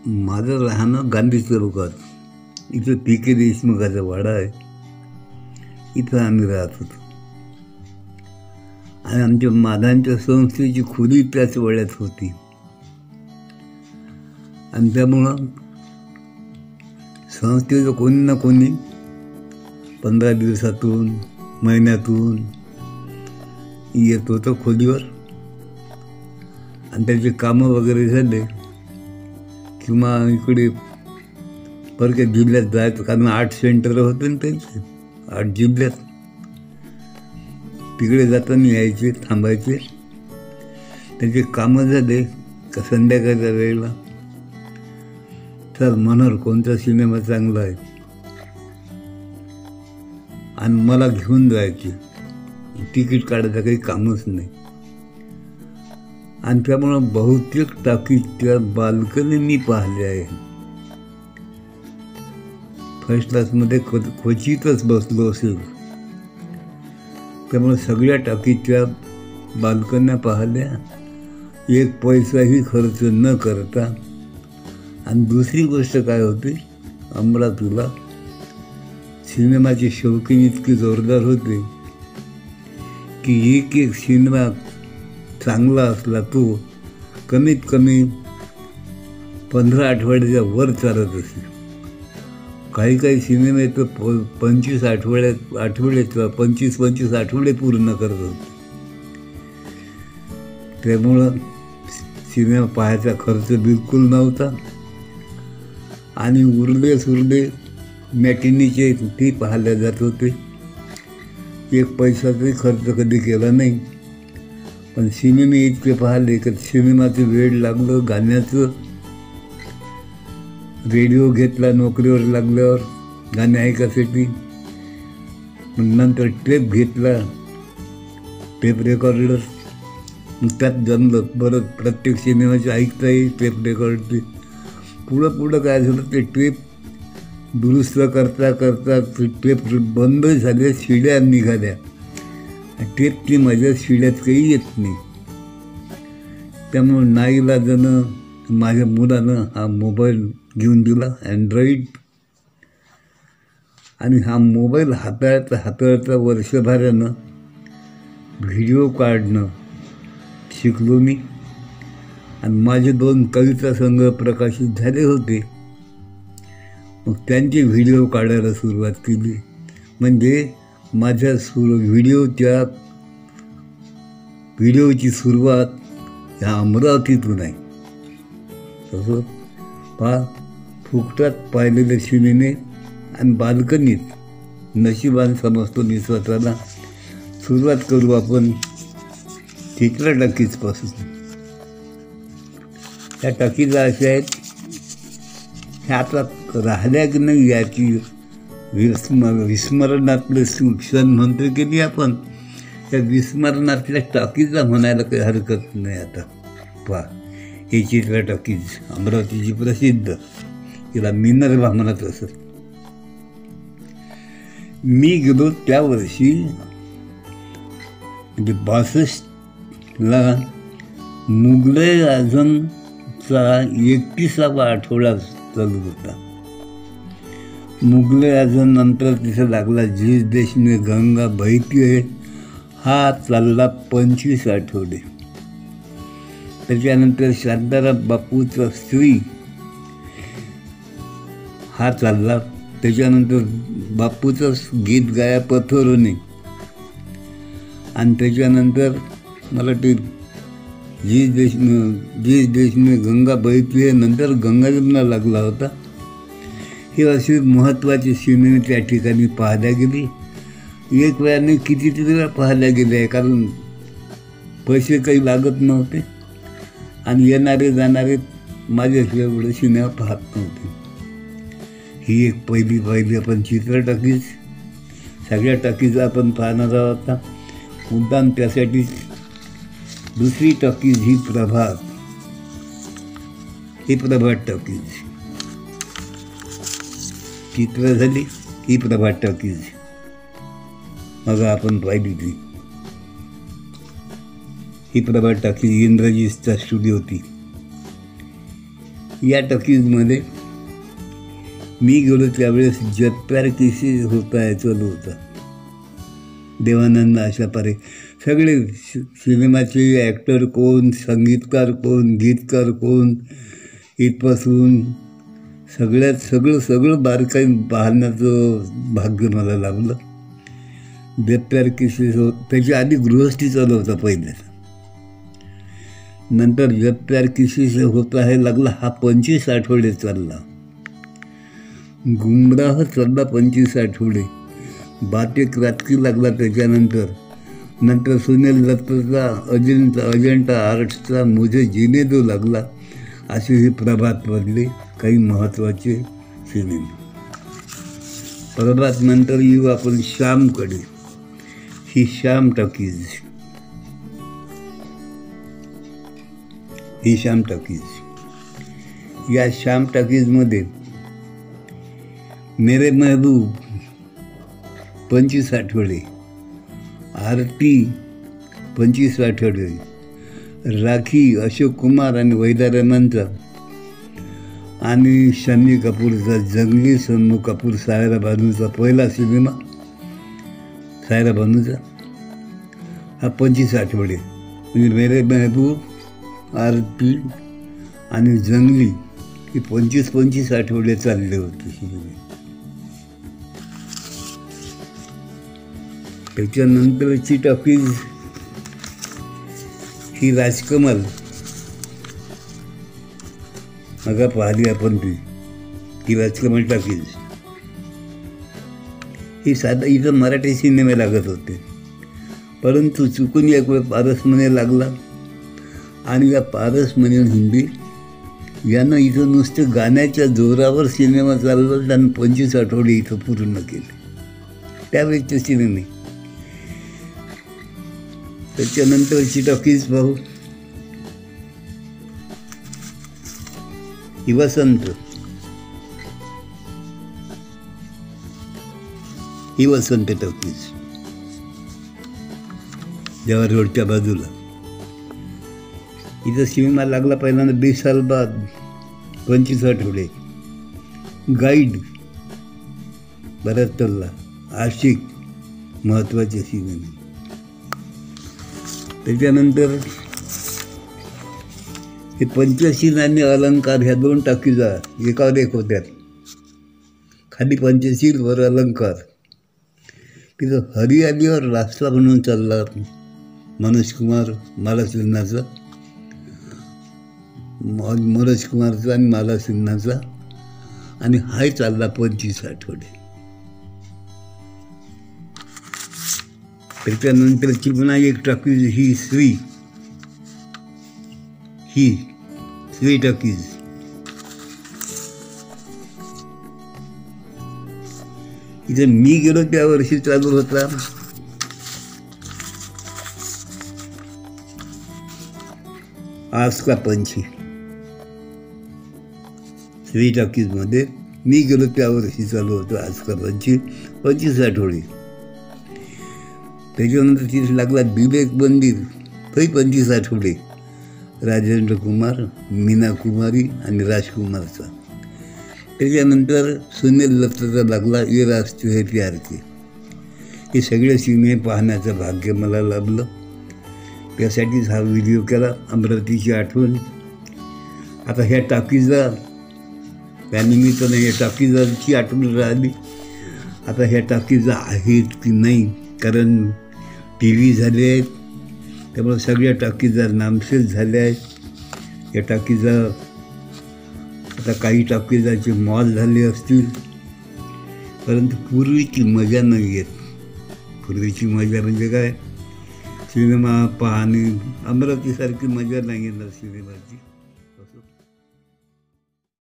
माझं राहणं गांधी चौकात. इथं PK देशमुखाचा वाडा आहे. इथं आम्ही राहत होतो आणि आमच्या मादांच्या संस्थेची खोली त्याच वड्यात होती. आणि त्यामुळं संस्थेचं कोणी ना कोणी 15 दिवसातून महिन्यातून येत होतं खोलीवर. आणि त्याचे कामं वगैरे झाले किंवा इकडे परक्या जिल्ह्यात जायचं, कारण 8 सेंटर होते ना त्यांचे 8 जिल्ह्यात. तिकडे जाताना यायचे, थांबायचे. त्याचे कामं झाले का संध्याकाळच्या वेळेला तर मनोहर कोणता सिनेमा चांगला आहे आणि मला घेऊन जायचे. तिकीट काढायचं काही कामच नाही. आणि त्यामुळं बहुतेक टाकीच्या बाल्कनी मी पाहिले आहे. फर्स्ट क्लासमध्ये क्वचितच बसलो असेल. त्यामुळे सगळ्या टाकीच्या बाल्कन्या पाहिल्या, एक पैसाही खर्च न करता. आणि दुसरी गोष्ट काय होती, अमरावतीला सिनेमाचे शौकीन इतके जोरदार होते की एक एक सिनेमा चांगला असला तो कमीत कमी 15 आठवड्याच्या वर चालत असे. काही काही सिनेमे तर 25 आठवड्यात 25 आठवडे पूर्ण करत होते. त्यामुळं सिनेमा पाहायचा खर्च बिलकुल नव्हता. आणि उरले सुरले मॅटिनीचे ते पाहायला जात होते. एक पैसाचाही खर्च कधी केला नाही. पण सिनेमे इतके पाहिले की सिनेमाचं वेळ लागलं. गाण्याचं रेडिओ घेतला नोकरीवर लागल्यावर गाणे ऐकायसाठी. नंतर टेप घेतला, टेप रेकॉर्डर. त्यात जमलं बरं, प्रत्येक सिनेमाचे ऐकता येईल टेप रेकॉर्डचे. पुढं काय झालं, ते टेप दुरुस्त करता करता टेप बंद झाले, शिड्या निघाल्या. टेपची मजा शिड्यात काही येत नाही. त्यामुळे नाईलाजानं माझ्या मुलानं हा मोबाईल घेऊन दिला, अँड्रॉईड. आणि हा मोबाईल हाताळता वर्षभरानं व्हिडिओ काढणं शिकलो मी. आणि माझे 2 कविता संग्रह प्रकाशित झाले होते. मग त्यांचे व्हिडिओ काढायला सुरुवात केली. म्हणजे माझ्या व्हिडिओची सुरुवात ह्या अमरावतीतून आहे. तसं फुकटात पाहिलेले सिनेमे आणि बाल्कनीत नशिबान समजतो मी स्वतःला. सुरुवात करू आपण चित्र टाकीजपासून. त्या टाकीजा अशा आहेत, ह्या आता राहिल्या की नाही याची विस्मरणातले क्षण म्हणतो की नाही आपण, त्या विस्मरणातल्या टाकीजा म्हणायला काही हरकत नाही. आता पहा, ही चित्र टाकीज अमरावतीची प्रसिद्ध, तिला मिनर्वा म्हणत असत. मी गेलो त्या वर्षी म्हणजे 62ला मुघल आझमचा 31वा आठवडा चालू होता. मुघल आझम नंतर तिथं लागला जिस देश में गंगा बहती है, हा चालला 25 आठवडे. त्याच्यानंतर शांताराम बापूचा स्त्री हा चालला. त्याच्यानंतर बापूचं गीत गाया पथोरने. आणि त्याच्यानंतर मला ते जिस देश में गंगा बहती है नंतर गंगा जमुना लागला होता. हे असे महत्त्वाचे सिनेमे त्या ठिकाणी पाहायला गेले. एक वेळाने कितीतरी वेळा पाहायला गेले आहे, कारण पैसे काही लागत नव्हते आणि येणारे जाणारे माझ्याशिवाय एवढे सिनेमा पाहत नव्हते. ही एक पहिली आपण चित्र टाकीज. सगळ्या टाकीज आपण पाहणार आहोत आता. मुद्दाम त्यासाठी दुसरी टाकीज ही प्रभात टाकीज. चित्र झाली ही प्रभात टाकीज. मग आपण पाहिली ती ही प्रभात टाकीज इंद्रजितचा स्टुडिओ होती. या टॉकीजमध्ये मी गेलो त्यावेळेस जब प्यार किसी होता है चालू होता. देवानंद आशा पारेख सगळे सिनेमाचे ॲक्टर कोण, संगीतकार कोण, गीतकार कोण, इथपासून सगळं बारकाईन पाहण्याचं भाग्य मला लाभलं. जब प्यार किसी हो त्याच्या आधी गृहस्थी चालू होता पहिल्याचा. नंतर जब प्यार किसी से होता है लागला, हा 25 आठवडे चालला. गुमराह चालला 25 आठवडे. बात एक रात की लागला त्याच्यानंतर सुनील दत्तचा अजंता आर्ट्सचा मुझे जीने दो लागला. असे हे प्रभात मधले काही महत्त्वाचे सिनेमे. प्रभात नंतर येऊ आपण श्यामकडे. ही श्याम टॉकीज. या श्याम टॉकीजमध्ये मेरे महबूब 25 आठवडे, आरती 25 आठवडे, राखी अशोक कुमार आणि वैदा रेहमानचा आणि शम्मी कपूरचा जंगली सन्नू कपूर सायरा बानूचा पहिला सिनेमा. सायरा बानूचा हा 25 आठवडे म्हणजे मेरे महबूब, आरती आणि जंगली ही 25 आठवडे चालले होते सिनेमे. त्याच्यानंतरची टॉकीज ही राजकमल. मग पाहिली आपण ती राजकमल टॉकीज. ही साधा इथं मराठी सिनेमे लागत होते, परंतु चुकून एक वेळ पारसमणी लागला आणि या पारसमणी हिंदी यानं इथं नुसतं गाण्याच्या जोरावर सिनेमा चालवला आणि 25 आठवडे इथं पूर्ण केले त्यावेळेचे सिनेमे. त्याच्यानंतरची टॉकीज पाहू. ही वसंत. ही वसंत टॉकीज जवाहर रोडच्या बाजूला. इथं सिनेमा लागला पहिल्यांदा 20 साल बाद, 25 आठवडे. गाईड बऱ्याच चालला. आशिक महत्त्वाचे सिनेमे. त्याच्यानंतर हे पंचशील आणि अलंकार ह्या 2 टॉकीजा एकावर एक होत्या. खाली पंचशील वर अलंकार. तिथं हरियालीवर रास्ता म्हणून चालला मनोज कुमारचा आणि माला सिन्हाचा आणि हाय चालला 25 आठवडे. त्याच्यानंतरची पुन्हा एक टॉकीज ही श्री टॉकीज. इथे मी गेलो त्या वर्षी चालू होता आज का पंछी. श्री टॉकीजमध्ये मी गेलो त्या वर्षी चालू होतं आज का पंछी 25 आठवडे. त्याच्यानंतर तिथे लागला विवेक मंदिर 25 आठवडे. राजेंद्र कुमार, मीना कुमारी आणि राजकुमारचा. त्याच्यानंतर सुनील दत्तचा लागला ये रास्ते है प्यार के. हे सगळे सिनेमे पाहण्याचं भाग्य मला लाभलं. त्यासाठीच हा व्हिडिओ केला. अमरावतीची आठवण. आता ह्या टॉकीजा त्यानिमित्तानं ह्या टॉकीजाची आठवण राहिली. आता ह्या टॉकीजा आहेत की नाही, कारण TV झाले आहेत, त्यामुळे सगळ्या टॉकीजा नामशेष झाल्या आहेत. या टॉकीजा आता काही टॉकीजाचे मॉल झाले असतील, परंतु पूर्वीची मजा नाही येत. पूर्वीची मजा म्हणजे काय, सिनेमा पाहणे, अमरावतीसारखी मजा नाही येणार सिनेमाची.